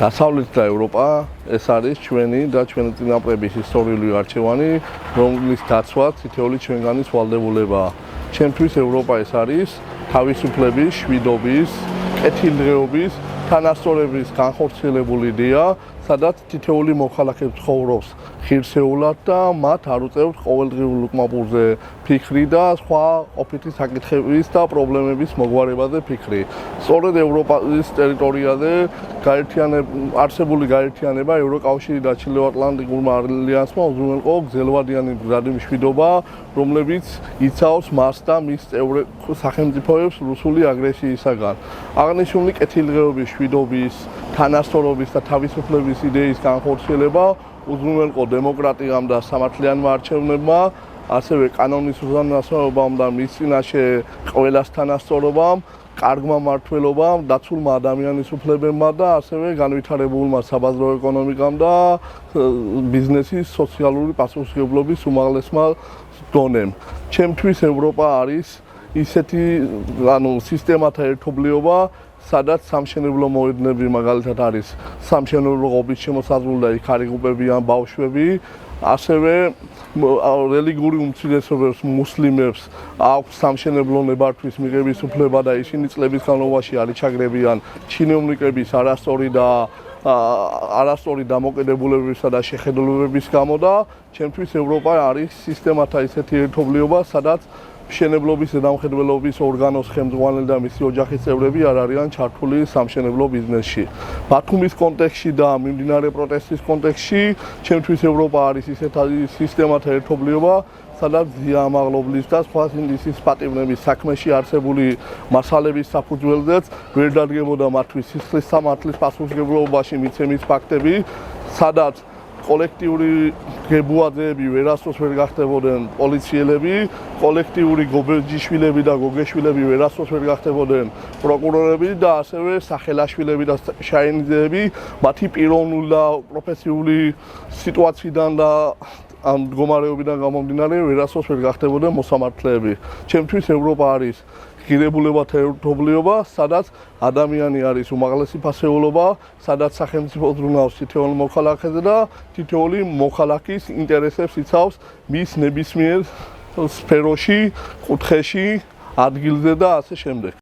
დასავლეთ და ევროპა ეს არის ჩვენი და ჩვენი წინაპრების ისტორიული არჩევანი, რომლის დაცვაც თითოეული ჩვენგანის ვალდებულებაა. Ჩემთვის ევროპა ეს არის თავისუფლების, შვიდობის, კეთილდღეობის, თანასწორობის განხორციელებული იდეა, სადაც თითოეული მოქალაქე ცხოვრობს ხირსეულად და მათ არ უწევთ ყოველდღიურ უკმაპურზე ფიქრი და სხვა ყოფითი საკითხების და პრობლემების მოგვარებაზე ფიქრი. სწორედ ევროპის ტერიტორიაზე არსებული გაერთიანება ევროკავშირი და ჩრდილოატლანტიკურმა ალიანსმა უზრუნველყო გრძელვადიანი მდგრადი მშვიდობა, რომლებიც იცავს მას და მის წევრ სახელმწიფოებს რუსული აგრესიისაგან. აღნიშნული კეთილდღეობის, შვიდობის, თანასწორობის და თავისუფლების იდეის განხორციელება უზრუნველყო დემოკრატიამ და სამართლიანმა არჩევნებმა, ასევე კანონის უზრუნველყოფამ და მის წინაშე ყველას თანასწორობამ, კარგმა მმართველობამ, დაცულმა ადამიანის უფლებებმა და ასევე განვითარებულმა საბაზრო ეკონომიკამ და ბიზნესის სოციალური პასუხისმგებლობის უმაღლესმა დონემ. ჩემთვის ევროპა არის ისეთი სისტემათა ერთობლიობა, სადაც სამშენებლო მოედნები მაგალითად არის სამშენებლო ღობის შემოსაზღვრული და იქ არიგუპებიან ბავშვები, ასევე რელიგიური უმცირესობებს, მუსლიმებს აქვს სამშენებლო ნებართვის მიღების უფლება და ისინი წლების განმავლობაში არ იჩაგრებიან ჩინოვნიკების არასწორი დამოკიდებულებებისა და შეხედულებების გამო და ჩემთვის ევროპა არის სისტემათა ისეთი ერთობლიობა, სადაც მშენებლობის ზედამხედველობის ორგანოს ხელმძღვანელი და მისი ოჯახის წევრები არ არიან ჩართული სამშენებლო ბიზნესში. ბათუმის კონტექსტში და მიმდინარე პროტესტის კონტექსტში ჩემთვის ევროპა არის ისეთი სისტემათა ერთობლიობა, სადაც ზიამაღლობლის და სხვა ინდისის პატივნების საქმეში არსებული მასალების საფუძველზეც ვერ დადგებოდა მათთვის სისხლის სამართლის პასუხისმგებლობაში მიცემის ფაქტები, სადაც კოლექტიური გებუაძეები ვერასდროს ვერ გახდებოდნენ პოლიციელები, კოლექტიური გობეჯიშვილები და გოგეშვილები ვერასდროს ვერ გახდებოდნენ პროკურორები და ასევე სახელაშვილები და შაინიძეები მათი პიროვნული და პროფესიული სიტუაციიდან და ამ მდგომარეობიდან გამომდინარე ვერასდროს ვერ გახდებოდნენ მოსამართლეები. ჩემთვის ევროპა არის ღირებულებათა ერთობლიობა, სადაც ადამიანი არის უმაღლესი ფასეულობა, სადაც სახელმწიფო ზრუნავს თითოეულ მოქალაქეზე და თითოეული მოქალაქის ინტერესებს იცავს მის ნებისმიერ სფეროში, კუთხეში, ადგილზე და ასე შემდეგ.